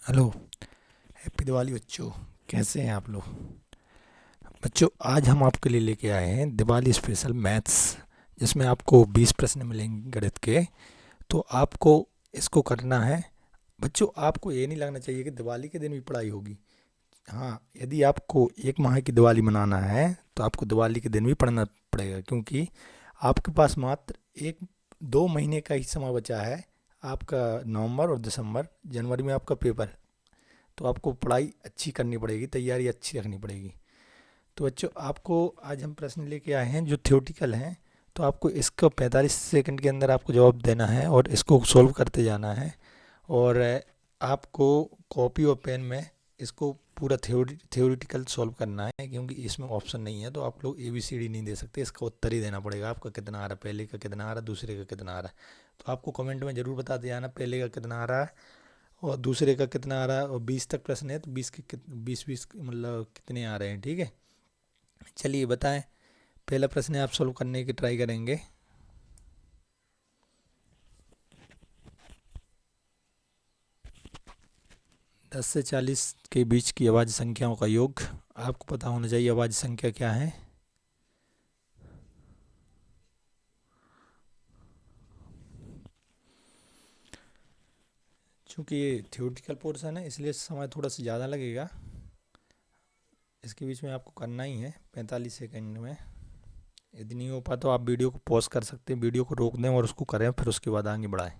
Hello. Happy Diwali बच्चों। कैसे हैं आप लोग? बच्चों, आज हम आपके लिए लेके आए हैं दिवाली स्पेशल मैथ्स, जिसमें आपको 20 प्रश्न मिलेंगे गणित के। तो आपको इसको करना है। बच्चों, आपको ये नहीं लगना चाहिए कि दिवाली के दिन भी पढ़ाई होगी। हाँ, यदि आपको एक माह की दिवाली मनाना है तो आपको दिवाली के दिन भी पढ़ना पड़ेगा, क्योंकि आपके पास मात्र एक 2 महीने का ही समय बचा है। आपका नवंबर और दिसंबर, जनवरी में आपका पेपर है। तो आपको पढ़ाई अच्छी करनी पड़ेगी, तैयारी अच्छी रखनी पड़ेगी। तो बच्चों, आपको आज हम प्रश्न लेके आए हैं जो थ्योरेटिकल हैं। तो आपको इसका 45 सेकंड के अंदर आपको जवाब देना है और इसको सोल्व करते जाना है। और आपको कॉपी और पेन में इसको पूरा थ्योरेटिकल सॉल्व करना है, क्योंकि इसमें ऑप्शन नहीं है। तो आप लोग ए बी सी डी नहीं दे सकते, इसका उत्तर ही देना पड़ेगा। आपका कितना आ रहा है, पहले का कितना आ रहा है, दूसरे का कितना आ रहा है। तो आपको कमेंट में ज़रूर बताते जाना पहले का कितना आ रहा है और दूसरे का कितना आ रहा है। और 20 तक प्रश्न है तो 20 मतलब कितने आ रहे हैं, ठीक है। चलिए बताएं। पहला प्रश्न है, आप सोल्व करने की ट्राई करेंगे। 10 से 40 के बीच की अभाज्य संख्याओं का योग। आपको पता होना चाहिए अभाज्य संख्या क्या है। चूँकि ये थ्योरेटिकल पोर्शन है इसलिए समय थोड़ा सा ज़्यादा लगेगा। इसके बीच में आपको करना ही है 45 सेकंड में। यदि नहीं हो पाता तो आप वीडियो को पॉज कर सकते हैं, वीडियो को रोक दें और उसको करें, फिर उसके बाद आगे बढ़ाएं।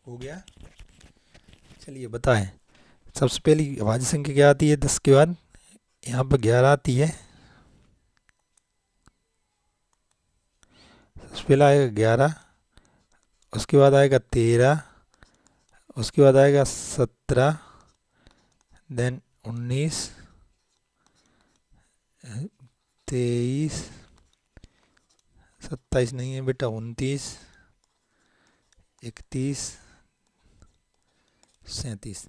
हो गया। चलिए बताएं। सबसे पहली अभाज्य संख्या क्या आती है 10 के बाद? यहाँ पर 11 आती है। सबसे पहला आएगा 11, उसके बाद आएगा 13, उसके बाद आएगा 17, देन 19, 23, 27 नहीं है बेटा, 29, 31, 37।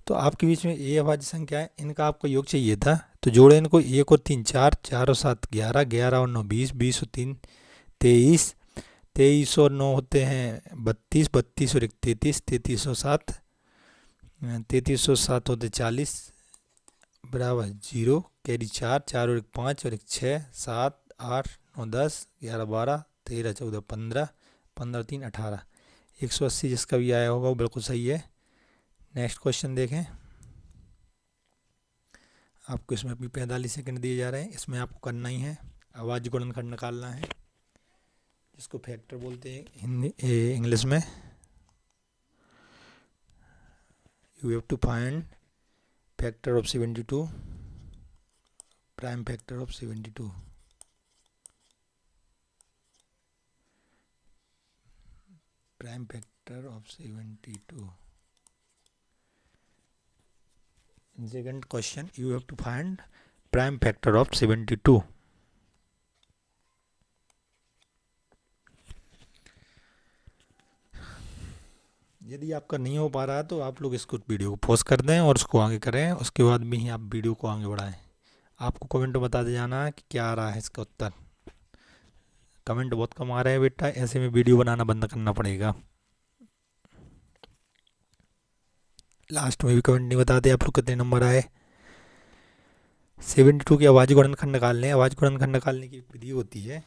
तो आपके बीच में ये अभाज्य संख्या है, इनका आपको योग चाहिए था। तो जोड़े इनको, एक और तीन चार, चार और सात 11, 11 और 9 20, 20 और तीन 23, 23 और 9 होते हैं 32, 32 और एक 33, 33 और 7, 33 और 7 होते 40, बराबर जीरो। कैरी चार, चार और एक 5 और एक 6, 7, 8, 9, 10, 11, 12, 13, 14, 15, 15, 3, 18, 180 जिसका भी आया होगा वो बिल्कुल सही है। नेक्स्ट क्वेश्चन देखें। आपको इसमें अभी 45 सेकंड दिए जा रहे हैं, इसमें आपको करना ही है अभाज्य गुणनखंड निकालना है, जिसको फैक्टर बोलते हैं हिंदी इंग्लिश में। You have to find factor of 72, prime factor of 72, prime factor of 72। Second question, you have to find prime factor of 72। यदि आपका नहीं हो पा रहा है तो आप लोग इसको वीडियो को पॉज कर दें और उसको आगे करें, उसके बाद भी ही आप वीडियो को आगे बढ़ाएं। आपको कमेंट में बता दे जाना कि क्या आ रहा है इसका उत्तर। कमेंट बहुत कम आ रहे हैं बेटा, ऐसे में वीडियो बनाना बंद करना पड़ेगा। लास्ट में भी कमेंट नहीं बताते आप लोग कितने नंबर आए। 72 की अभाज्य गुणनखंड निकालने, अभाज्य गुणनखंड निकालने की विधि होती है,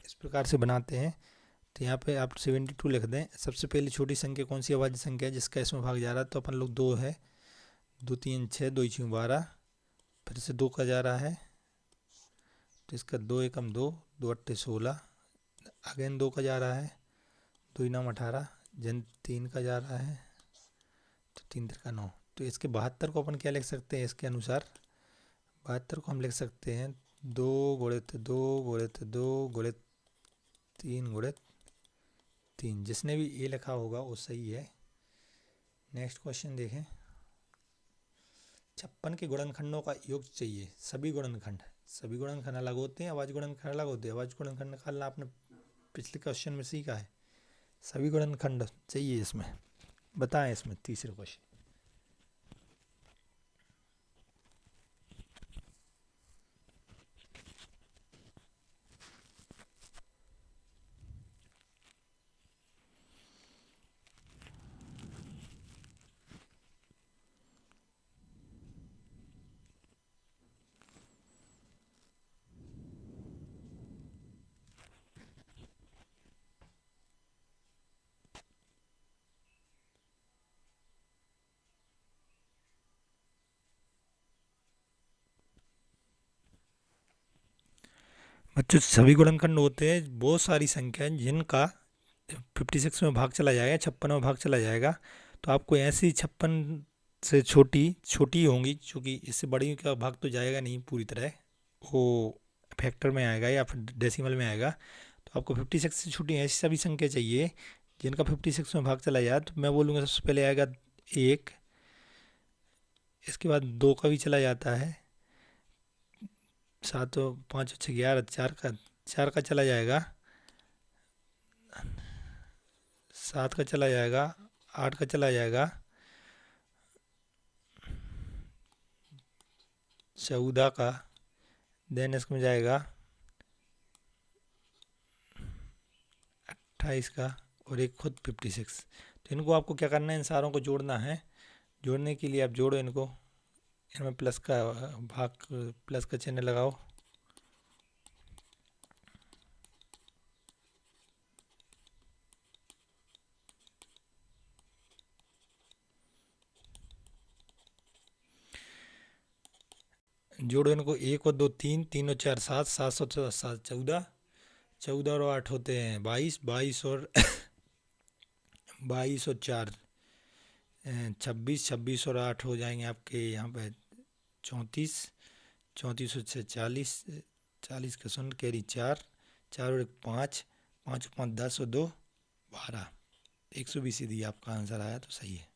इस प्रकार से बनाते हैं। तो यहाँ पे आप 72 लिख दें। सबसे पहली छोटी संख्या कौन सी अभाज्य संख्या है जिसका इसमें भाग जा रहा है? तो अपन लोग दो है, दो तीन छः, दो छः 12, फिर से दो का जा रहा है तो इसका दो एकम दो, दो अट्ठे 16, अगेन दो का जा रहा है, दो इनाम 18, जन तीन का जा रहा है तो तीन तिरका 9। तो इसके 72 को अपन क्या लिख सकते हैं इसके अनुसार? 72 को हम लिख सकते हैं दो गुणित दो गुणित दो गुणित तीन गुणित तीन। जिसने भी ए लिखा होगा वो सही है। नेक्स्ट क्वेश्चन देखें। 56 के गुणनखंडों का योग चाहिए, सभी गुणनखंड। सभी गुणनखंड अलग होते हैं, अभाज्य गुणनखंड अलग होते हैं। अभाज्य गुणनखंड निकालना आपने पिछले क्वेश्चन में सीखा है। सभी गुणनखंड चाहिए इसमें, बताएं इसमें तीसरे क्वेश्चन। बच्चों सभी गुणनखंड होते हैं बहुत सारी संख्या जिनका 56 में भाग चला जाएगा, 56 में भाग चला जाएगा, तो आपको ऐसी 56 से छोटी छोटी होंगी, क्योंकि इससे बड़ी का भाग तो जाएगा नहीं पूरी तरह, वो फैक्टर में आएगा या फिर डेसिमल में आएगा। तो आपको 56 से छोटी ऐसी सभी संख्या चाहिए जिनका 56 में भाग चला जाए। तो मैं बोलूँगा सबसे पहले आएगा 1, इसके बाद 2 का भी चला जाता है, 7 5 6 11, 4 का चला जाएगा, 7 का चला जाएगा, 8 का चला जाएगा, 14 का, देन इसमें जाएगा 28 का, और एक खुद 56। तो इनको आपको क्या करना है, इन सारों को जोड़ना है। जोड़ने के लिए आप जोड़ो इनको, इनमें प्लस का भाग, प्लस का चिन्ह लगाओ। जोड़ो इनको, 1 और 2 3, 3 और 4 7, 7 और 7 14, 14 और 8 होते हैं 22, 22 और 22 और 4 26, 26 और 8 हो जाएंगे आपके यहाँ पे 34, 34 और 6 40, 40 का शून्य कैरी 4, 4 और 1 5, 5 और 5 10 और 2 12, 120 यदि आपका आंसर आया तो सही है।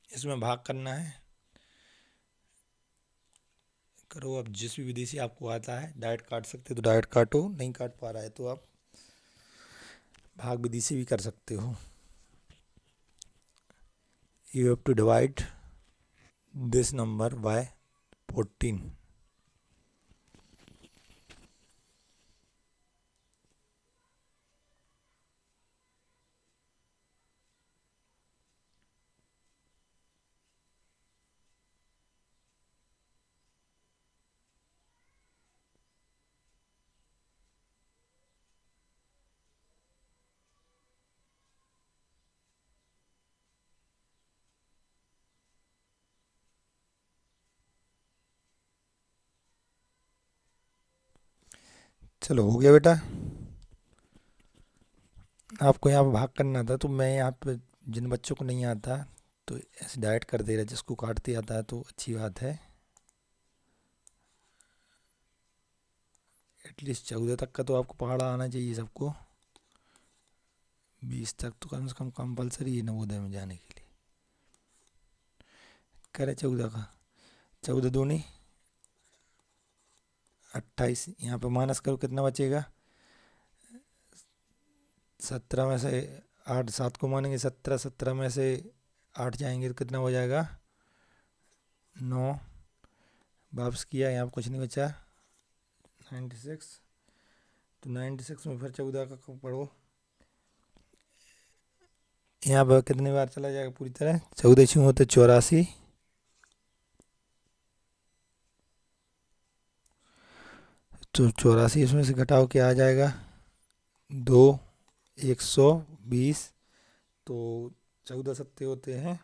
इसमें भाग करना है, करो। अब जिस भी विधि से आपको आता है, डायरेक्ट काट सकते हो तो डायरेक्ट काटो, नहीं काट पा रहा है तो आप भाग विधि से भी कर सकते हो। You have to divide this number by 14। चलो हो गया बेटा। आपको यहाँ पर भाग करना था, तो मैं यहाँ पे जिन बच्चों को नहीं आता तो ऐसे डायरेक्ट कर दे रहा, जिसको काटते आता है तो अच्छी बात है। एटलीस्ट 14 तक का तो आपको पहाड़ा आना चाहिए सबको, 20 तक तो कम से कम कंपलसरी है नवोदय में जाने के लिए। करे 14 का, 14 दूनी 28, यहाँ पे माइनस करो कितना बचेगा, 17 में से 8, 7 को मानेंगे 17, 17 में से 8 जाएंगे तो कितना हो जाएगा 9, वापस किया यहाँ पे कुछ नहीं बचा 96। तो 96 में फिर 14 का पढ़ो, यहाँ पर कितनी बार चला जाएगा पूरी तरह, 14 छः होते 84, तो 84 इसमें से घटाओ क्या आ जाएगा 2, 120। तो 14 सत्ते होते हैं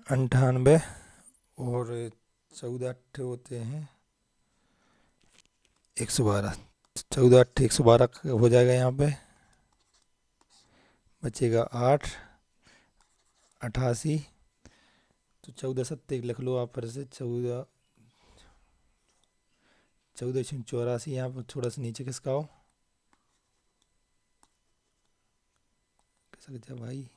98, और 14 अट्ठे होते हैं 112। 14 अट्ठे 112 हो जाएगा, यहाँ पे बचेगा 8, 88। तो 14 सत्ते लिख लो आप फिर से, 14, 14 छः 84, यहाँ पर थोड़ा सा नीचे खिसकाओ, खिसक जा भाई,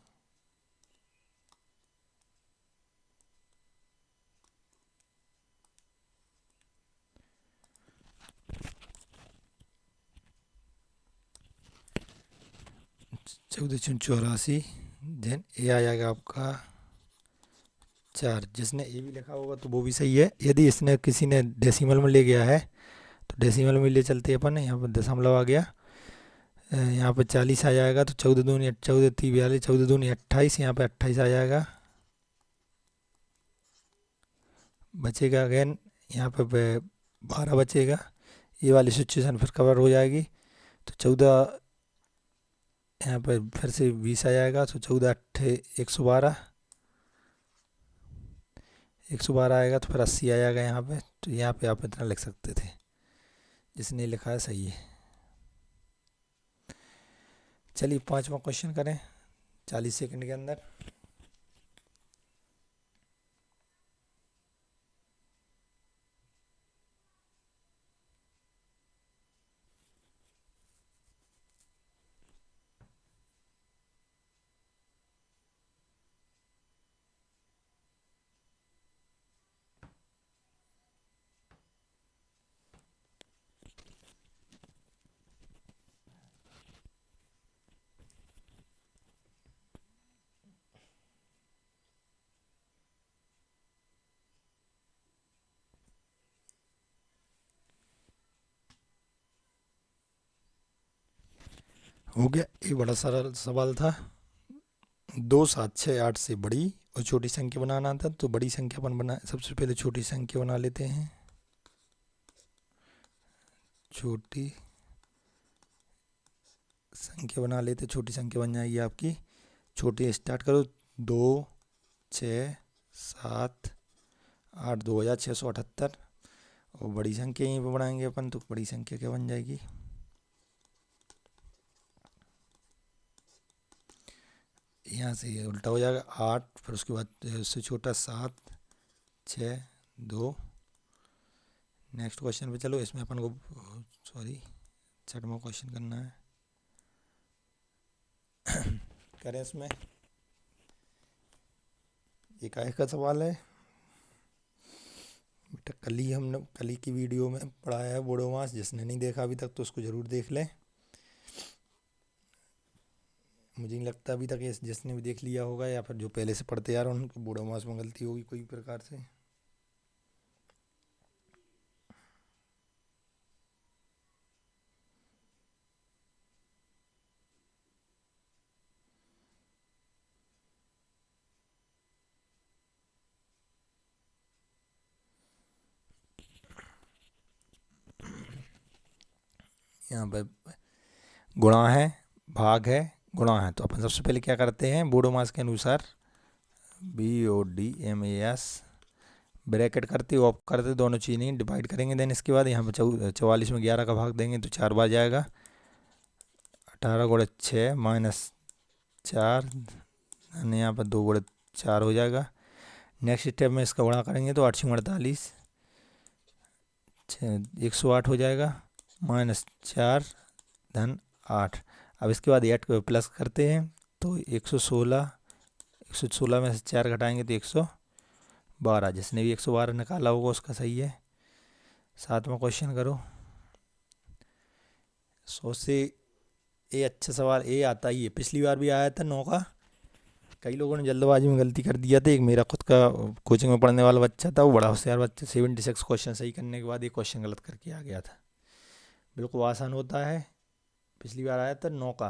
1484। देन ए आ जाएगा आपका 4। जिसने ए भी लिखा होगा तो वो भी सही है। यदि इसने किसी ने डेसिमल में ले गया है तो डेसिमल में ले चलते हैं अपन। यहाँ पर दशमलव आ गया, यहाँ पे 40 आ जाएगा तो 14 दूनी 14 तीन 42, 14 दूनी 28, यहाँ पे 28 आ जाएगा। बचेगा अगेन यहाँ पे 12 बचेगा। ये वाली सिचुएशन फिर कवर हो जाएगी तो 14, यहाँ पे फिर से 20 आ जाएगा तो 14 अट्ठे 112, 112 आएगा तो फिर 80 आ जाएगा यहाँ पे। तो यहाँ पे आप इतना लिख सकते थे, जिसने लिखा है सही है। चलिए 5वां क्वेश्चन करें 40 सेकंड के अंदर। हो गया, ये बड़ा सरल सवाल था। 2 7 6 8 से बड़ी और छोटी संख्या बनाना था। तो बड़ी संख्या अपन बना, सबसे पहले छोटी संख्या बना लेते हैं। छोटी संख्या बना लेते, छोटी संख्या बन जाएगी आपकी। छोटी स्टार्ट करो। 2 6 7 8, 2678। और बड़ी संख्या यहीं पे बनाएंगे अपन, तो बड़ी संख्या क्या बन जाएगी? यहाँ से ये उल्टा हो जाएगा 8, फिर उसके बाद उससे छोटा 7 6 2। नेक्स्ट क्वेश्चन पे चलो। इसमें अपन को सॉरी 6वां क्वेश्चन करना है। करें इसमें। ये काहे का सवाल है बेटा? हमने कल की वीडियो में पढ़ाया है बोडोमास। जिसने नहीं देखा अभी तक तो उसको ज़रूर देख लें। मुझे नहीं लगता अभी तक जिसने भी देख लिया होगा या फिर जो पहले से पढ़ते यार उनको बोडोमास में गलती होगी कोई प्रकार से। यहाँ पर गुणा है, भाग है, गुणा है। तो अपन सबसे पहले क्या करते हैं बोडोमास के अनुसार, BODMAS ब्रैकेट करते ऑफ करते, दोनों चीज़ें डिवाइड करेंगे। देन इसके बाद यहाँ पर 44 में 11 का भाग देंगे तो 4 बार जाएगा। 18 गुणे 6 माइनस 4, यहाँ पर 2 गुणे 4 हो जाएगा। नेक्स्ट स्टेप में इसका गुणा करेंगे तो 8 6 48, 108 हो जाएगा। माइनस 4 धन 8। अब इसके बाद 8 को प्लस करते हैं तो 116, 116 में से 4 घटाएंगे तो 112। जिसने भी 112 निकाला होगा उसका सही है। 7वां क्वेश्चन करो। 100 से ये अच्छा सवाल ये आता ही है, पिछली बार भी आया था 9 का। कई लोगों ने जल्दबाजी में गलती कर दिया था। एक मेरा खुद का कोचिंग में पढ़ने वाला बच्चा था, वो बड़ा होशियार बच्चा, 76 क्वेश्चन सही करने के बाद एक क्वेश्चन गलत करके आ गया था। बिल्कुल आसान होता है। पिछली बार आया था 9 का,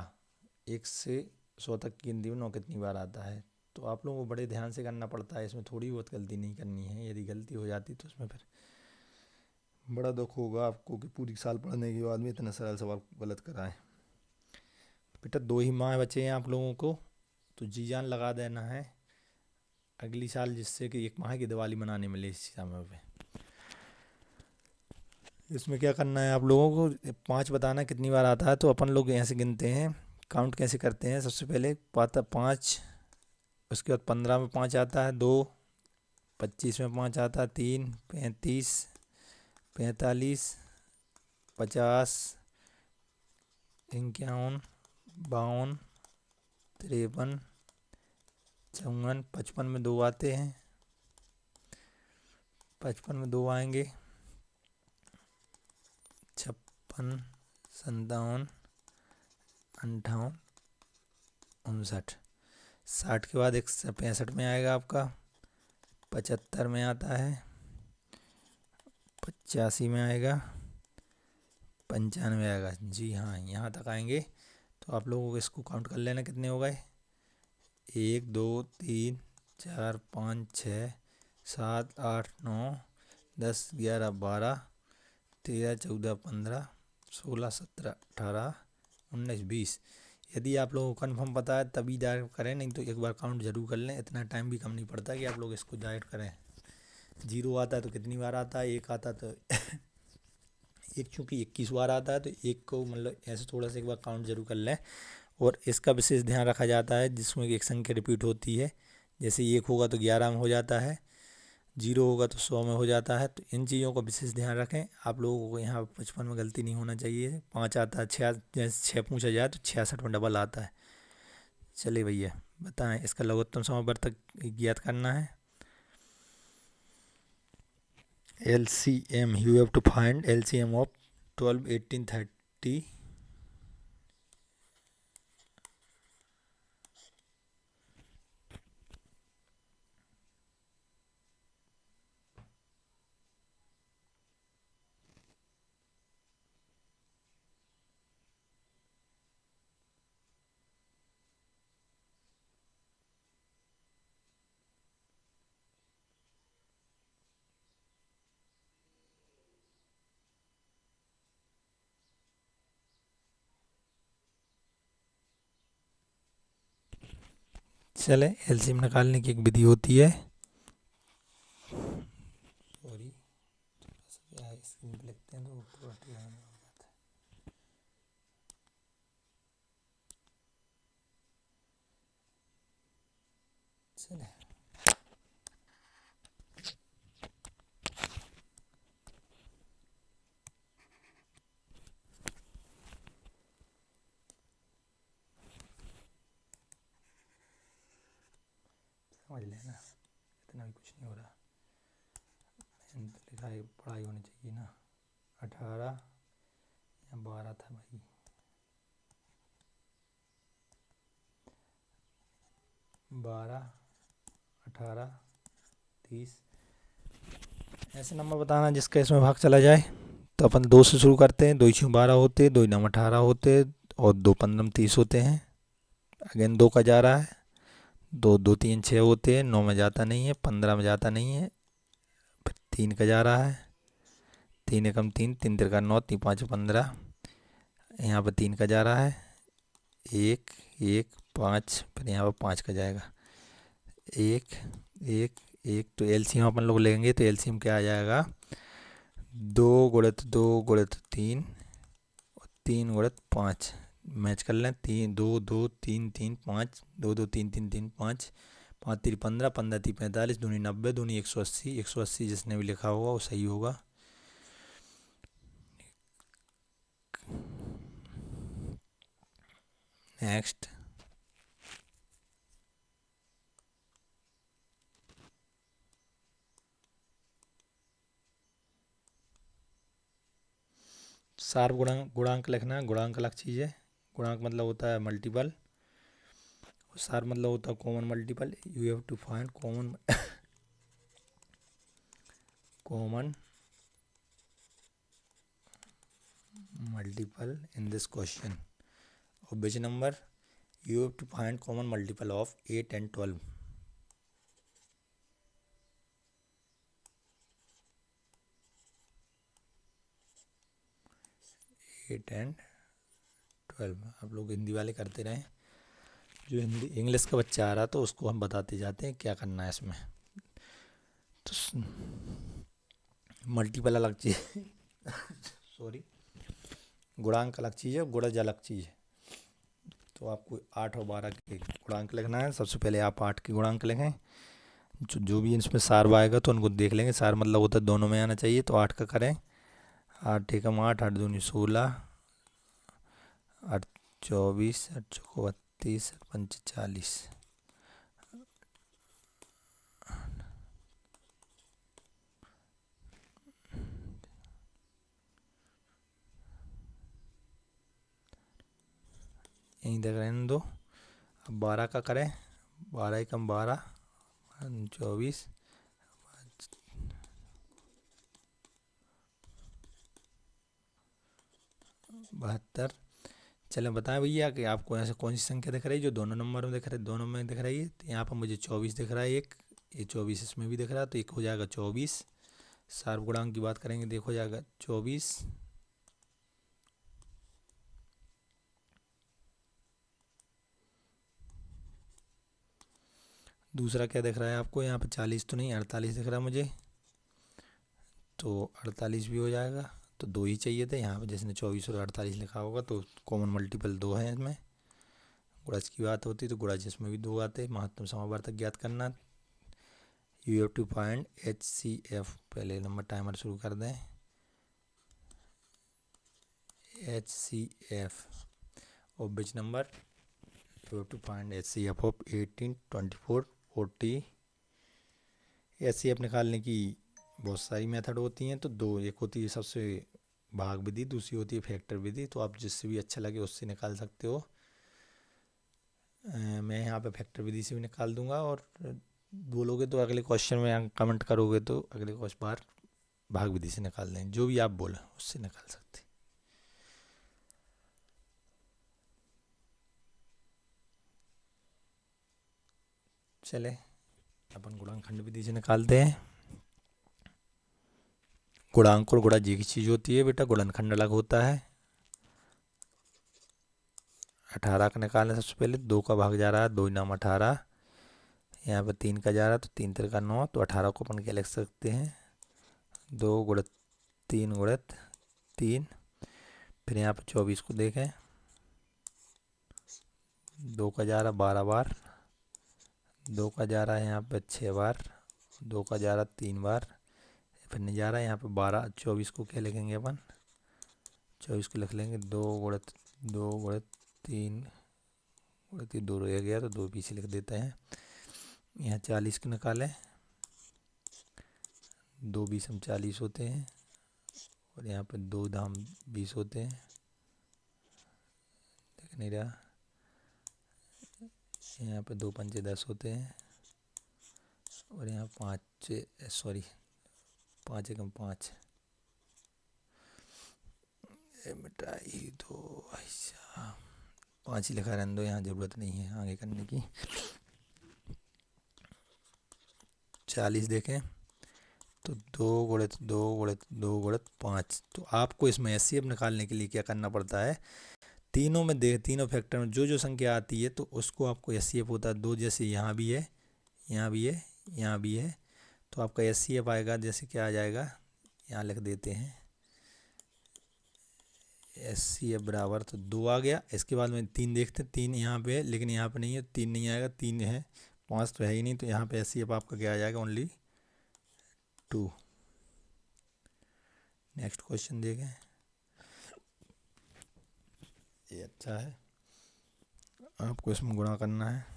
1 से 100 तक की गिनती में 9 कितनी बार आता है। तो आप लोगों को बड़े ध्यान से करना पड़ता है, इसमें थोड़ी बहुत गलती नहीं करनी है। यदि गलती हो जाती तो उसमें फिर बड़ा दुख होगा आपको कि पूरी साल पढ़ने के बाद में इतना सरल सवाल गलत कराएं। बेटा 2 ही माह बचे हैं आप लोगों को, तो जी जान लगा देना है अगली साल, जिससे कि 1 माह की दिवाली मनाने मिले इस समय पे। इसमें क्या करना है आप लोगों को, 5 बताना कितनी बार आता है। तो अपन लोग ऐसे गिनते हैं, काउंट कैसे करते हैं। सबसे पहले पाता 5, उसके बाद 15 में 5 आता है, 2, 25 में 5 आता है, 3, 35, 45, 50, 51, 52, 53, 54, 55 में 2 आते हैं, 55 में 2 आएंगे, 56, 57, 58, 59। 60 के बाद 165 में आएगा आपका, 75 में आता है, 85 में आएगा, 95 आएगा। जी हाँ, यहाँ तक आएंगे तो आप लोगों को इसको काउंट कर लेना कितने हो गए। 1 2 3 4 5 6 7 8 9 10 11 12 13 14 15 16 17 18 19 20। यदि आप लोगों को कन्फर्म पता है तभी डायरेक्ट करें, नहीं तो एक बार काउंट जरूर कर लें। इतना टाइम भी कम नहीं पड़ता कि आप लोग इसको डायरेक्ट करें। 0 आता है तो कितनी बार आता है, 1 आता तो एक, चूँकि 21 बार आता है तो एक को मतलब ऐसे थोड़ा सा एक बार काउंट जरूर कर लें। और इसका विशेष ध्यान रखा जाता है जिसमें एक संख्या रिपीट होती है, जैसे 1 होगा तो 11 में हो जाता है, 0 होगा तो 100 में हो जाता है। तो इन चीज़ों का विशेष ध्यान रखें। आप लोगों को यहाँ 55 में गलती नहीं होना चाहिए। 5 आता है, 6 जैसे 6 पूछा जाए तो 66 में डबल आता है। चलिए भैया बताएं, इसका लघुत्तम समावर्तक ज्ञात करना है। LCM, you have to find LCM of 12, 18, 30। चले, एलसीएम निकालने की एक विधि होती है। सॉरी, स्क्रीन पे लिखते हैं तो पूरा ध्यान हो जाता है। चले, समझ लेना, इतना भी कुछ नहीं हो रहा। लिखाई पढ़ाई होनी चाहिए ना। 18 या 12 था भाई, 12 18 30। ऐसे नंबर बताना जिसका इसमें भाग चला जाए। तो अपन 2 से शुरू करते हैं। 2 छः 12 होते, 2 9 18 होते, और 2 15 30 होते हैं। अगेन 2 का जा रहा है, 2 2 3 6 होते हैं, 9 में जाता नहीं है, 15 में जाता नहीं है। फिर 3 का जा रहा है, 3 एकम 3, 3 तिरका 9, 3 5 15। यहाँ पर 3 का जा रहा है, 1 1 5। फिर यहाँ पर 5 का जाएगा, 1 1 1। तो एलसीएम अपन लोग लेंगे तो एलसीएम क्या आ जाएगा, 2 गुणित 2 गुणित 3 और 3 गुणित 5। मैच कर लें, 3 2 2 3 3 5, 2 2 3 3 3 5, 5 3 15, 15 3 45, दूनी 90, दूनी 180। 180 जिसने भी लिखा होगा वो सही होगा। नेक्स्ट, सार्व गुणांक, गुणांक लिखना है। गुणांक अलग चीज़ है। गुणांक मतलब होता है मल्टीपल, और सार मतलब होता है common multiple. You have to find common common multiple in this question of which number. You have to find common multiple of 8 and 12. 8 and 12 आप लोग हिंदी वाले करते रहें। जो हिंदी इंग्लिश का बच्चा आ रहा तो उसको हम बताते जाते हैं क्या करना है इसमें। तो मल्टीपल अलग चीज़ सॉरी, गुणांक अलग चीज़ है, गुणज अलग चीज़ है। तो आपको 8 और 12 के गुणांक लिखना है। सबसे पहले आप 8 के गुणांक लिखें। जो भी इसमें सार आएगा तो उनको देख लेंगे। सार मतलब होता है दोनों में आना चाहिए। तो 8 का करें, 8 एकम 8, 8 दूनी 16, 8 24, 8 चौको 32, 8 पंच 40। यहीं तक रहने दो। अब 12 का करें, 12 एकम 12, 24, 72। चलें बताएं भैया कि आपको यहाँ से कौन सी संख्या दिख रही है जो दोनों नंबर में दिख रही है, दोनों में दिख रही है। तो यहाँ पर मुझे 24 दिख रहा है एक, ये 24 इसमें भी दिख रहा है, तो एक हो जाएगा 24। सार्व गुणांक की बात करेंगे, देखो हो जाएगा 24। दूसरा क्या दिख रहा है आपको, यहाँ पे 40 तो नहीं, 48 दिख रहा है मुझे, तो 48 भी हो जाएगा। तो दो ही चाहिए थे यहाँ पे, जिसने 24 और 48 लिखा होगा तो कॉमन मल्टीपल दो है इसमें। गुणज की बात होती तो गुणज इसमें भी दो आते। महत्तम समावर्तक ज्ञात करना, you have to find HCF। पहले नंबर टाइमर शुरू कर दें। HCF of which number, you have to find HCF of 18, 24, 40। HCF निकालने की बहुत सारी मेथड होती हैं, तो दो, एक होती है सबसे भाग विधि, दूसरी होती है फैक्टर विधि। तो आप जिससे भी अच्छा लगे उससे निकाल सकते हो। मैं यहाँ पे फैक्टर विधि से भी निकाल दूंगा, और बोलोगे तो अगले क्वेश्चन में कमेंट करोगे तो अगले क्वेश्चन बार भाग विधि से निकाल दें, जो भी आप बोले उससे निकाल सकते। चले अपन गुणांकखंड विधि से निकालते हैं। गुणांक और गुणज एक ही चीज होती है बेटा, गुणनखंड अलग होता है। 18 का निकालने सबसे पहले, 2 का भाग जा रहा है, 2 नाम 18। यहाँ पर 3 का जा रहा है, तो 3 3 का 9, तो 18 को अपन क्या लिख सकते हैं, 2 गुणित 3 गुणित 3। फिर यहाँ पर 24 को देखें, 2 का जा रहा 12 बार, 2 का जा रहा है यहाँ पे 6 बार, 2 का जा रहा 3 बार, फिर नहीं जा रहा है यहाँ पे 12। 24 को क्या लिखेंगे अपन, 24 को लिख लेंगे 2 गुणित 2 गुणित 3 गुणित 2 रह गया, तो 2 पीछे लिख देते हैं। यहाँ 40 को निकालें, 2 20 हम 40 होते हैं, और यहाँ पे 2 धाम 20 होते हैं, देख नहीं रहा। यहाँ पे 2 पंचे 10 होते हैं, और यहाँ 5 सॉरी 5 एकम 5 मिटाई दो, ऐसा 5 ही लिखा रहने दो, यहाँ ज़रूरत नहीं है आगे करने की। 40 देखें तो 2 गुणित 2 गुणित 2 गुणित 5। तो आपको इसमें HCF निकालने के लिए क्या करना पड़ता है, तीनों में देख, तीनों फैक्टर में जो जो संख्या आती है तो उसको आपको HCF होता है 2। जैसे यहाँ भी है, यहाँ भी है, यहाँ भी है, तो आपका HCF आएगा, जैसे क्या आ जाएगा, यहाँ लिख देते हैं HCF बराबर, तो 2 आ गया। इसके बाद में 3 देखते हैं, 3 यहाँ पे है लेकिन यहाँ पे नहीं है, 3 नहीं आएगा, 3 है, 5 तो है ही नहीं, तो यहाँ पे HCF आपका क्या आ जाएगा, ओनली 2। नेक्स्ट क्वेश्चन देखें, ये अच्छा है, आपको इसमें गुणा करना है।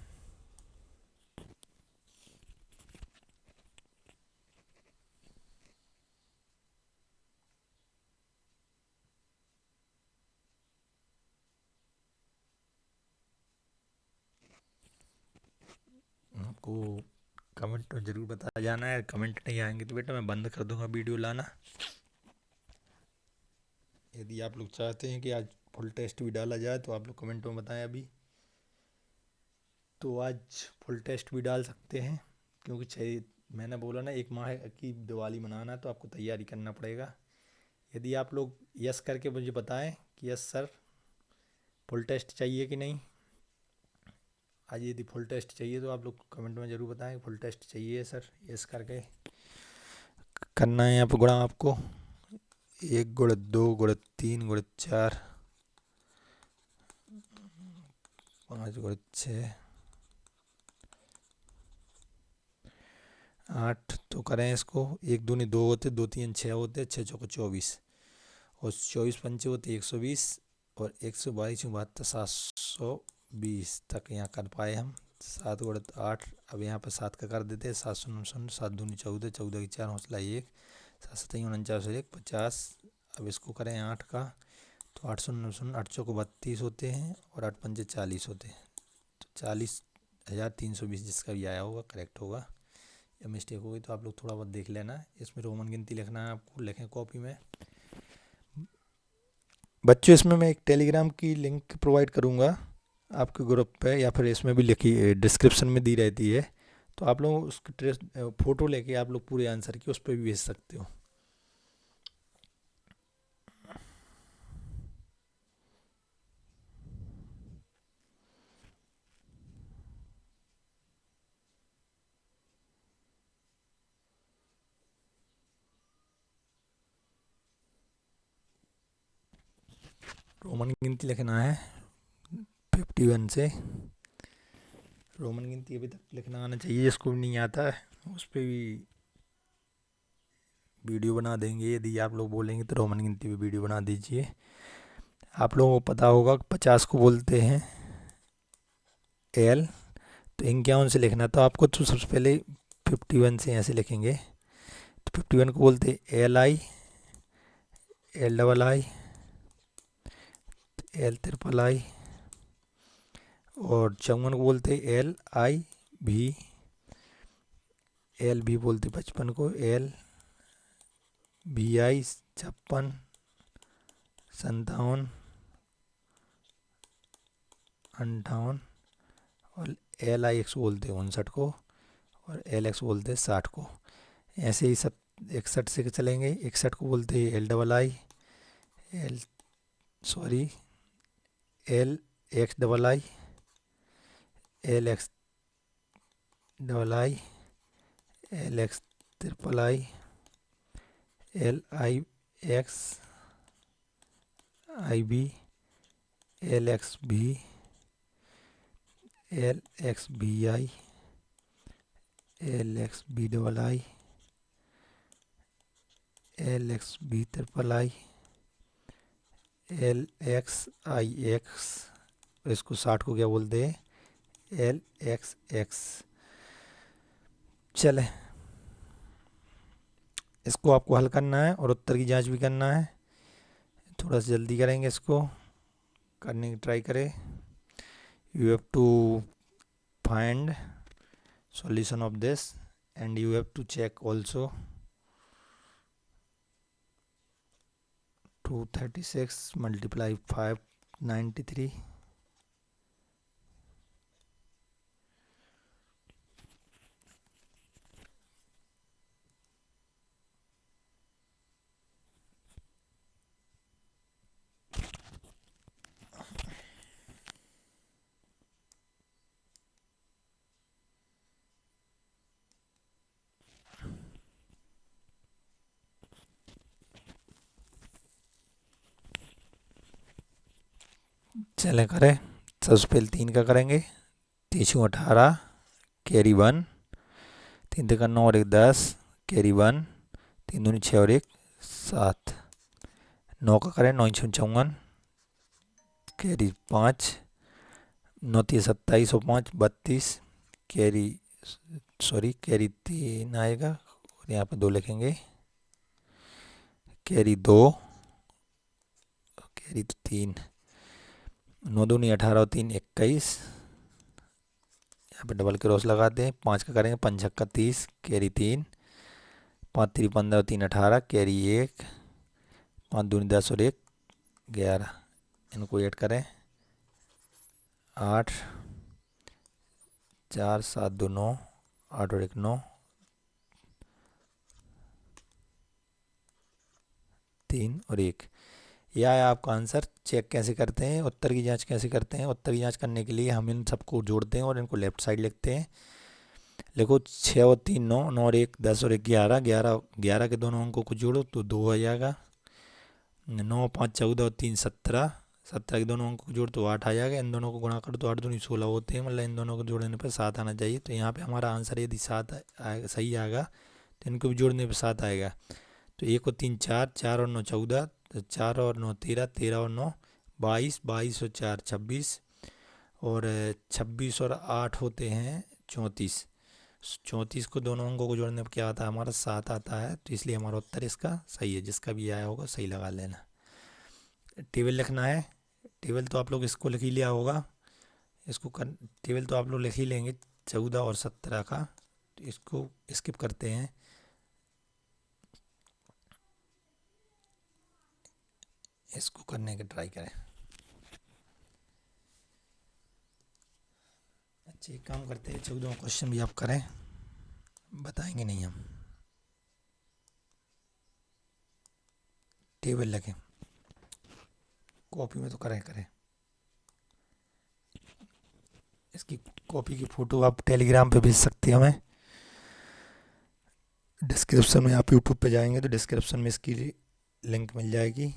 आपको कमेंट में ज़रूर बता जाना है, कमेंट नहीं आएंगे तो बेटा मैं बंद कर दूंगा वीडियो लाना। यदि आप लोग चाहते हैं कि आज फुल टेस्ट भी डाला जाए तो आप लोग कमेंट में बताएं। अभी तो आज फुल टेस्ट भी डाल सकते हैं, क्योंकि मैंने बोला ना 1 माह की दिवाली मनाना है, तो आपको तैयारी करना पड़ेगा। यदि आप लोग यस करके मुझे बताएं कि यस सर फुल टेस्ट चाहिए कि नहीं, आज यदि फुल टेस्ट चाहिए तो आप लोग कमेंट में ज़रूर बताएं फुल टेस्ट चाहिए सर, यस करके करना है। यहाँ पर गुणा आपको 1 गुणित 2 गुणित 3 गुणित 4, 5 गुणित 6, 8। तो करें इसको, 1 दूनी 2 होते, 2 3 6 होते, 6 चौको 24, और 24 पंचे होते 120, और 122 72 720 तक यहाँ कर पाए हम। 7 गुणित 8, अब यहाँ पर 7 का कर देते हैं, 7 शून्य शून्य, 7 दूनी 14, 14 की 4 हौसला 1, 7 7 49 1 50। अब इसको करें 8 का, तो 8 शून्य शून्य, 8 चौको 32 होते हैं, और 8 पंचे 40 होते हैं, 40,320 जिसका भी आया होगा करेक्ट होगा। या मिस्टेक होगी तो आप लोग थोड़ा बहुत देख लेना। इसमें रोमन गिनती लिखना है आपको, लिखें कॉपी में। बच्चों इसमें मैं एक टेलीग्राम की लिंक प्रोवाइड करूँगा आपके ग्रुप पे, या फिर इसमें भी लिखी डिस्क्रिप्शन में दी रहती है, तो आप लोग उसकी फ़ोटो लेके आप लोग पूरे आंसर की उस पर भी भेज सकते हो। रोमन गिनती लिखना है 51 से। रोमन गिनती अभी तक लिखना आना चाहिए, जिसको भी नहीं आता है उस पर भी वीडियो बना देंगे। यदि आप लोग बोलेंगे तो रोमन गिनती पे वीडियो बना दीजिए। आप लोगों को पता होगा 50 को बोलते हैं एल, तो 51 से लिखना। तो आपको तो सबसे पहले 51 से ऐसे लिखेंगे। तो 51 को बोलते हैं L I, L double I, L triple I. और 54 को बोलते हैं एल आई भी, एल भी बोलते 55 को एल भी आई, 56, 57, 58। और एल आई एक्स बोलते हैं 59 को, और एल एक्स बोलते हैं 60 को। ऐसे ही सब 61 से चलेंगे। 61 को बोलते हैं L double I, L sorry L X double I, L X double I, L X triple I, L I X I B, L X B, L X B I, L X B double I, L X B triple I, L X I X. इसको 60 को क्या बोलते हैं? L X X. चले, इसको आपको हल करना है और उत्तर की जांच भी करना है। थोड़ा सा जल्दी करेंगे, इसको करने की ट्राई करें। You have to find solution of this and you have to check also। 236 multiply 593। चले करें। सबसे पहले 3 का करेंगे। 3 18, कैरी 1, 3 का 9 और 1 10, कैरी 1, 3 दूनी 6 और 1 7। 9 का करें। 9 54, कैरी 5, 9 27 और 5 32, कैरी कैरी 3 आएगा और यहाँ पे 2 लिखेंगे। कैरी 2, कैरी 3, 9 दूनी 18 और 3 21। यहाँ पे डबल क्रॉस लगाते हैं। 5 का करेंगे। 5 छक्का 30, कैरी 3, 5 3 15 और 3 18, कैरी 1, 5 दूनी 10 और 1 11। इनको ऐड करें। 8 4 7 2 9, 8 और 1 9, 3 और 1। यह है आपका आंसर। चेक कैसे करते हैं, उत्तर की जांच कैसे करते हैं? उत्तर की जांच करने के लिए हम इन सबको जोड़ते हैं और इनको लेफ्ट साइड लिखते हैं। देखो 6 और 3 9, 9 और 1 10 और 1 11, 11 11 के दोनों अंकों को जोड़ो तो 2 हो जाएगा। 9 5 14 और 3 17, 17 के दोनों अंकों को जोड़ तो 8 आ जाएगा। इन दोनों को गुणा करो तो 8 दूनी 16 होते हैं, मतलब इन दोनों को जोड़ने पर 7 आना चाहिए। तो यहाँ पे हमारा आंसर यदि 7 आएगा, सही आएगा, तो इनको भी जोड़ने पर 7 आएगा। तो 1 और 3 4, 4 और 9 14, तो 4 और 9 13, 13 और 9 22, 22 और 4 26, और 26 और 8 होते हैं 34। 34 को दोनों अंकों को जोड़ने पर क्या आता है? हमारा 7 आता है। तो इसलिए हमारा उत्तर इसका सही है। जिसका भी आया होगा सही लगा लेना। टेबल लिखना है। टेबल तो आप लोग इसको लिख ही लिया होगा। इसको कर टेबल तो आप लोग लिख ही लेंगे 14 और 17 का, तो इसको स्किप करते हैं। इसको करने का ट्राई करें। अच्छा एक काम करते हैं, 14वां क्वेश्चन भी आप करें, बताएंगे नहीं हम, टेबल लगे कॉपी में तो करें करें। इसकी कॉपी की फ़ोटो आप टेलीग्राम पे भेज सकते हैं हमें। डिस्क्रिप्शन में आप यूट्यूब पे जाएंगे तो डिस्क्रिप्शन में इसकी लिंक मिल जाएगी।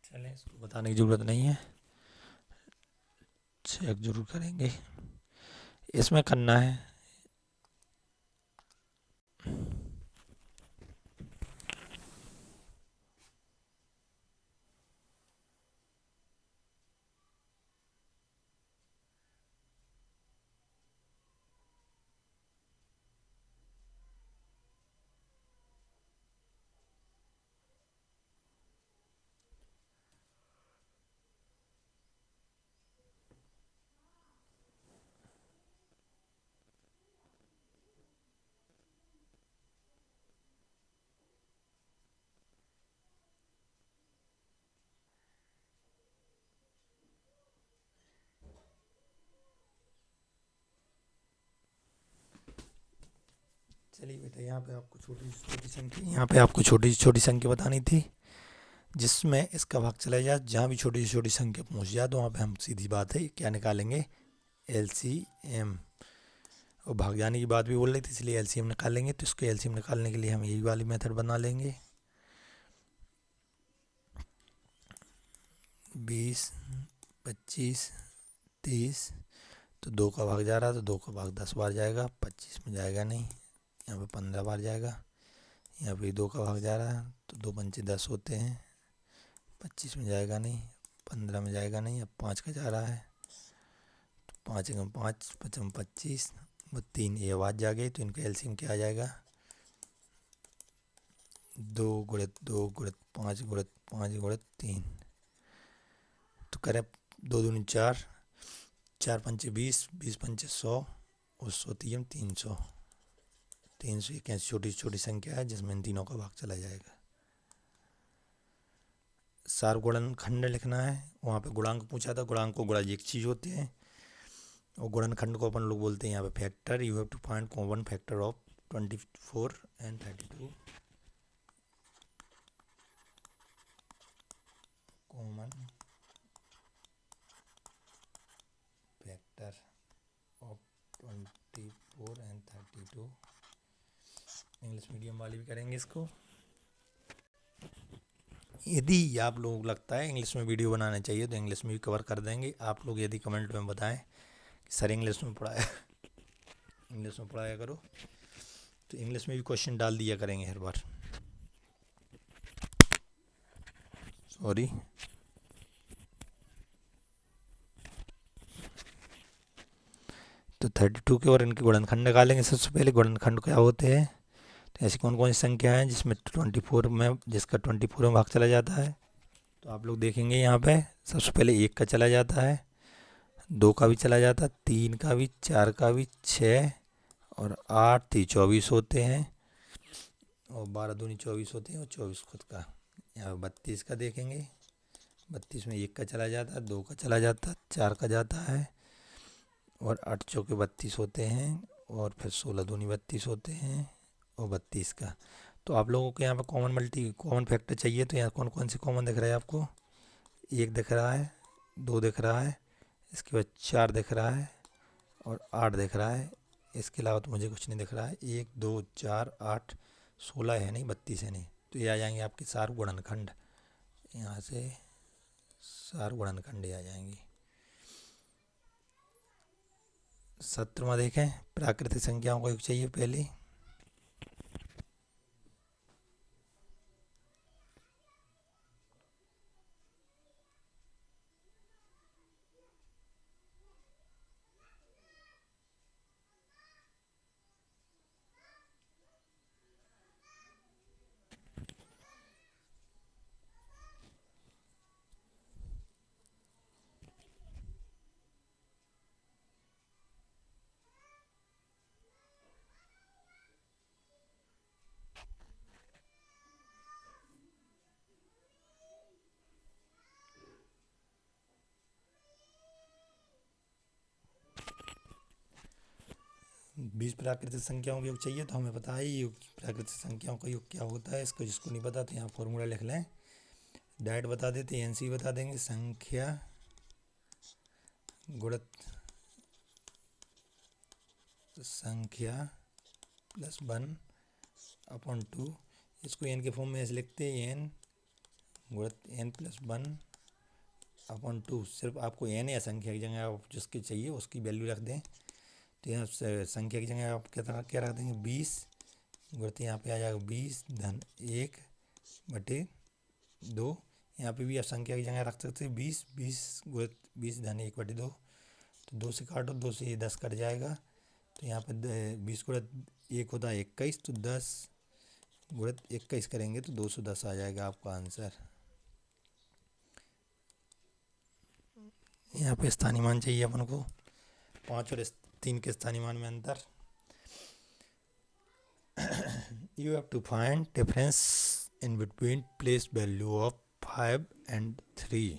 चलें, इसको बताने की ज़रूरत नहीं है, चेक जरूर करेंगे। इसमें करना है चलिए बेटा, यहाँ पे आपको छोटी छोटी संख्या, यहाँ पे आपको छोटी छोटी संख्या बतानी थी जिसमें इसका भाग चला जाए। जहाँ भी छोटी छोटी संख्या पहुँच जाए तो वहाँ पे हम सीधी बात है क्या निकालेंगे, एलसीएम। और भाग जाने की बात भी बोल रही थी इसलिए एलसीएम निकालेंगे। तो इसको एलसीएम निकालने के लिए हम यही वाली मेथड बना लेंगे। 20, 25, 30, तो 2 का भाग जा रहा, तो 2 का भाग 10 बार जाएगा, 25 में जाएगा नहीं। यहाँ पे 15 बार जाएगा। यहाँ पे 2 का भाग जा रहा है तो 2 पंचे 10 होते हैं, 25 में जाएगा नहीं, 15 में जाएगा नहीं। अब 5 का जा रहा है तो 5 एकम 5, 5 25, वो 3, ये आवाज़ जा गई। तो इनका एलसीएम क्या आ जाएगा, 2 गुणित 2 गुणित 5 गुणित 5 गुणित 3। तो करें 2 दूनी 4, 4 पंचे 20, 20 पंचे 100 और 100 3 300। 300 एक ऐसी छोटी छोटी संख्या है जिसमें इन तीनों का भाग चला जाएगा। सार्वगुणन खंड लिखना है, वहाँ पे गुणांक पूछा था, गुणांक को गुणा एक चीज़ होते हैं और गुणनखंड को अपन लोग बोलते हैं यहाँ पे factor. You have to find common factor of 24 and 32। Common factor of 24 and 32। English medium वाले भी करेंगे इसको। यदि आप लोग लगता है इंग्लिश में वीडियो बनाना चाहिए तो इंग्लिश में भी कवर कर देंगे। आप लोग यदि कमेंट में बताएं कि सर इंग्लिश में पढ़ाया इंग्लिश में पढ़ाया करो, तो इंग्लिश में भी क्वेश्चन डाल दिया करेंगे हर बार। सॉरी, तो 32 के और इनके गुणनखंड निकालेंगे। सबसे पहले गुणनखंड क्या होते हैं, तो ऐसी कौन कौन सी संख्या है जिसमें 24 में, जिसका 24 में भाग चला जाता है। तो आप लोग देखेंगे यहाँ पे सबसे पहले 1 का चला जाता है, 2 का भी चला जाता है, 3 का भी, 4 का भी, 6 और 8 3 24 होते हैं और 12 दूनी 24 होते हैं और 24 खुद का। यहाँ 32 का देखेंगे, 32 में 1 का चला जाता है, 2 का चला जाता है, 4 का जाता है और 8 चौके 32 होते हैं और फिर 16 दूनी 32 होते हैं और 32 का। तो आप लोगों को यहाँ पे कॉमन फैक्टर चाहिए, तो यहाँ कौन कौन से कॉमन दिख रहा है आपको, 1 दिख रहा है, 2 दिख रहा है, इसके बाद 4 दिख रहा है और 8 दिख रहा है। इसके अलावा तो मुझे कुछ नहीं दिख रहा है। 1 2 4 8 16 है नहीं, 32 है नहीं। तो ये आ जाएंगे आपके सार गुणनखंड, यहाँ से सार गुणनखंड आ जाएंगे। 17वां देखें, प्राकृतिक संख्याओं का योग चाहिए पहले। बीस प्राकृतिक संख्याओं का योग चाहिए, तो हमें पता है ये प्राकृतिक संख्याओं का योग क्या होता है। इसको जिसको नहीं पता तो यहाँ फॉर्मूला लिख लें। डायरेक्ट बता देते हैं, एनसी बता देंगे, संख्या गुणित संख्या प्लस 1/2। इसको एन के फॉर्म में ऐसे लिखते हैं, एन गुणित एन प्लस 1/2। सिर्फ आपको एन या संख्या की जगह आप जिसकी चाहिए उसकी वैल्यू रख दें। तो यहाँ संख्या की जगह आप क्या रख देंगे, 20 गुणित यहाँ पे आ जाएगा 20 धन 1/2। यहाँ पे भी आप संख्या की जगह रख सकते हैं 20 गुणित 20 धन 1/2। तो 2 से काटो, 2 से 10 कट जाएगा। तो यहाँ पे 20 गुणित 1 होता है 21, तो 10 गुणित 21 करेंगे तो 210 आ जाएगा आपका आंसर। यहाँ पे स्थानीय मान चाहिए अपन को, 5 और 3 के स्थानीय मान में अंतर। You have to find difference in between place value of 5 and 3.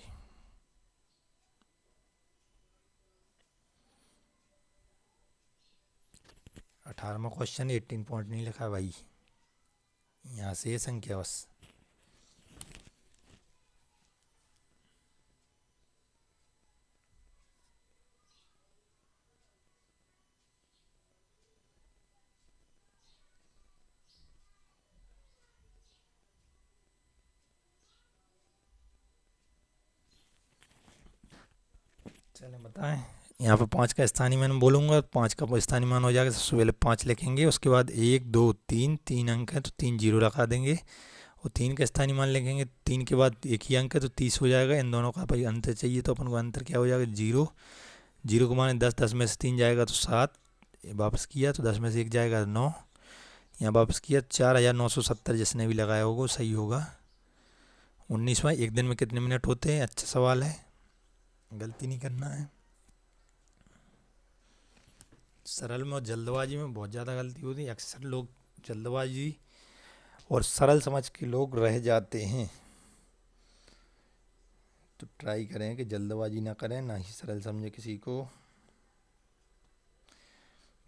अठारहवां क्वेश्चन, 18 पॉइंट नहीं लिखा भाई, यहाँ से ये संख्या बस। चलें बताएं, यहाँ पे 5 का स्थानीय मान बोलूँगा, 5 का स्थानीय मान हो जाएगा। सबसे पहले 5 लिखेंगे, उसके बाद 1 2 3, 3 अंक है तो 3 जीरो रखा देंगे। और 3 का स्थानीय मान लिखेंगे, 3 के बाद एक ही अंक है तो 30 हो जाएगा। इन दोनों का भाई अंतर चाहिए, तो अपन को अंतर क्या हो जाएगा, 0। 0 को माने 10, 10 में से 3 जाएगा तो 7, वापस किया तो 10 में से 1 जाएगा 9, यहाँ वापस किया 4970। जिसने भी लगाया होगा सही होगा। 19वां, एक दिन में कितने मिनट होते हैं, अच्छा सवाल है, गलती नहीं करना है। सरल में और जल्दबाजी में बहुत ज़्यादा गलती होती है। अक्सर लोग जल्दबाजी और सरल समझ के लोग रह जाते हैं। तो ट्राई करें कि जल्दबाजी ना करें, ना ही सरल समझे किसी को।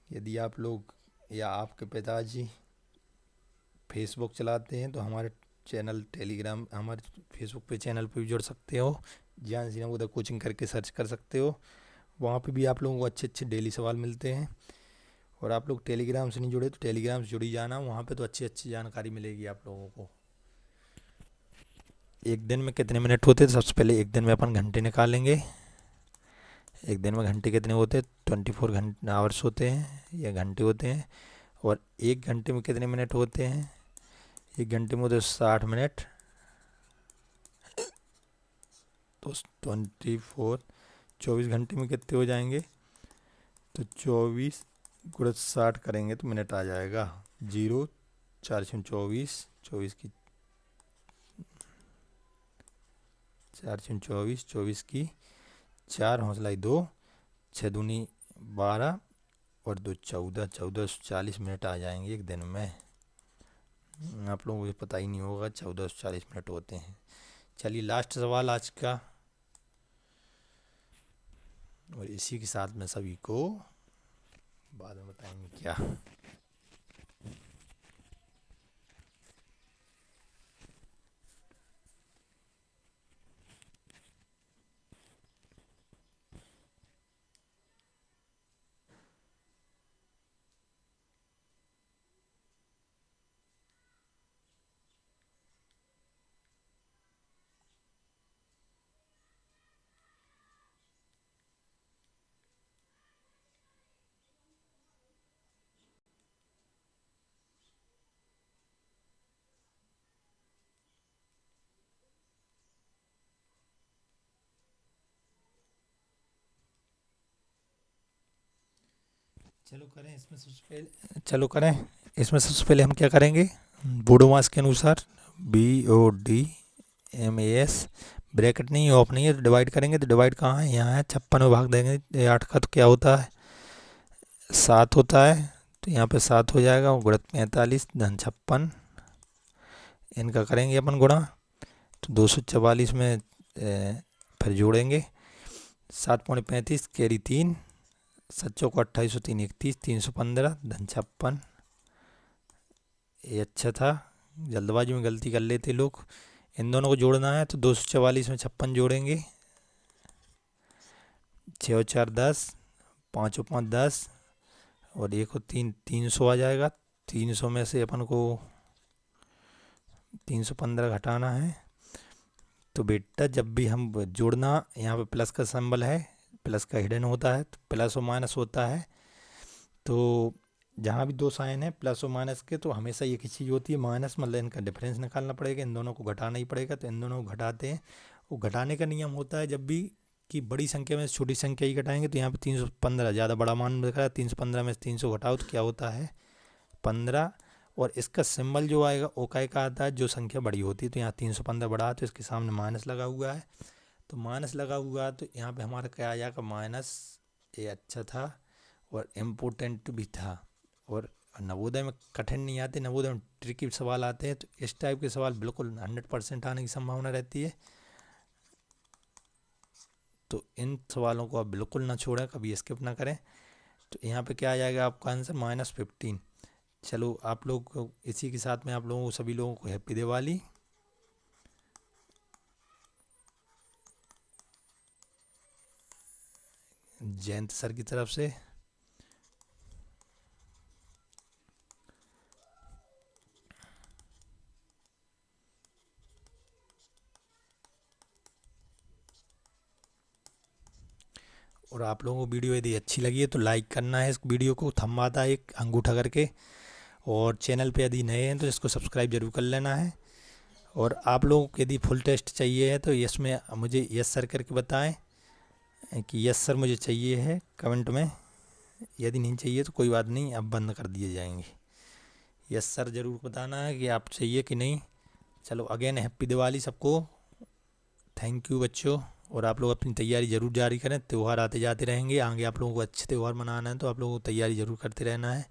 यदि आप लोग या आपके पिताजी फेसबुक चलाते हैं तो हमारे चैनल टेलीग्राम, हमारे फेसबुक पे चैनल पे भी जुड़ सकते हो। ज्ञान सिन्हा उधर कोचिंग करके सर्च कर सकते हो। वहाँ पे भी आप लोगों को अच्छे अच्छे डेली सवाल मिलते हैं। और आप लोग टेलीग्राम से नहीं जुड़े तो टेलीग्राम से जुड़ी जाना, वहाँ पे तो अच्छी अच्छी जानकारी मिलेगी आप लोगों को। एक दिन में कितने मिनट होते हैं, सबसे पहले एक दिन में अपन घंटे निकालेंगे। एक दिन में घंटे कितने होते हैं, 24 घंटे आवर्स होते हैं या घंटे होते हैं। और एक घंटे में कितने मिनट होते हैं, एक घंटे में होते 60 मिनट। तो 24 घंटे में कितने हो जाएंगे, तो 24 गुणित 60 करेंगे तो मिनट आ जाएगा 0। 4 24, 24 की 4 24, 24 की 4 हौसलाई 2, 6 दूनी 12 और 2 14, 1440 मिनट आ जाएंगे एक दिन में। आप लोगों को पता ही नहीं होगा 1440 मिनट होते हैं। चलिए लास्ट सवाल आज का, और इसी के साथ में सभी को बाद में बताएंगे क्या। चलो करें इसमें सबसे पहले, चलो करें इसमें सबसे पहले हम क्या करेंगे, बूडोमास के अनुसार BODMAS, ब्रैकेट नहीं ऑफ नहीं है तो डिवाइड करेंगे, तो डिवाइड कहाँ है, यहाँ है, 56 में भाग देंगे 8 का, तो क्या होता है 7 होता है, तो यहाँ पे 7 हो जाएगा, और गुणित 45 धन 56, इनका करेंगे अपन गुणा, तो 244 में फिर जोड़ेंगे, 7 पौने 35 कैरी 3, 7 चौको 28 3 31, 315 धन 56, ये अच्छा था, जल्दबाजी में गलती कर लेते लोग। इन दोनों को जोड़ना है तो 244 में 56 जोड़ेंगे, 6 और 4 10, 5 और 5 10, और 1 और 3 300 आ जाएगा। 300 में से अपन को 315 घटाना है, तो बेटा जब भी हम जोड़ना, यहाँ पे प्लस का सिंबल है, प्लस का हिडन होता है, तो प्लस और माइनस होता है, तो जहाँ भी दो साइन है प्लस और माइनस के, तो हमेशा एक ही चीज़ होती है माइनस, मतलब इनका डिफरेंस निकालना पड़ेगा, इन दोनों को घटाना ही पड़ेगा, तो इन दोनों को घटाते हैं। वो घटाने का नियम होता है जब भी कि बड़ी संख्या में छोटी संख्या ही घटाएंगे, तो यहाँ पे 315 ज़्यादा बड़ा मान दिख रहा है, 315 में से 300 घटाओ तो क्या होता है 15, और इसका सिंबल जो आएगा ओकाई का आता है, जो संख्या बड़ी होती है, तो यहाँ 315 बड़ा है तो इसके सामने माइनस लगा हुआ है, तो माइनस लगा हुआ है, तो यहाँ पे हमारा क्या आ जाएगा माइनस। ये अच्छा था और इम्पोर्टेंट भी था, और नवोदय में कठिन नहीं आते, नवोदय में ट्रिकी सवाल आते हैं, तो इस टाइप के सवाल बिल्कुल 100% आने की संभावना रहती है, तो इन सवालों को आप बिल्कुल ना छोड़ें, कभी स्किप ना करें। तो यहाँ पे क्या आ जाएगा आपका आंसर -15। चलो आप लोग को इसी के साथ में आप लोगों को सभी लोगों को हैप्पी दिवाली। जयंत सर की तरफ से। और आप लोगों को वीडियो यदि अच्छी लगी है तो लाइक करना है, इस वीडियो को थंब आता है एक अंगूठा करके, और चैनल पे यदि नए हैं तो इसको सब्सक्राइब जरूर कर लेना है। और आप लोगों को यदि फुल टेस्ट चाहिए है तो इसमें मुझे यस सर करके बताएं कि यस सर मुझे चाहिए है कमेंट में, यदि नहीं चाहिए तो कोई बात नहीं, अब बंद कर दिए जाएंगे। यस सर ज़रूर बताना है कि आप चाहिए कि नहीं। चलो अगेन हैप्पी दिवाली सबको, थैंक यू बच्चों। और आप लोग अपनी तैयारी ज़रूर जारी करें, त्यौहार आते जाते रहेंगे, आगे आप लोगों को अच्छे त्यौहार मनाना है तो आप लोगों को तैयारी ज़रूर करते रहना है।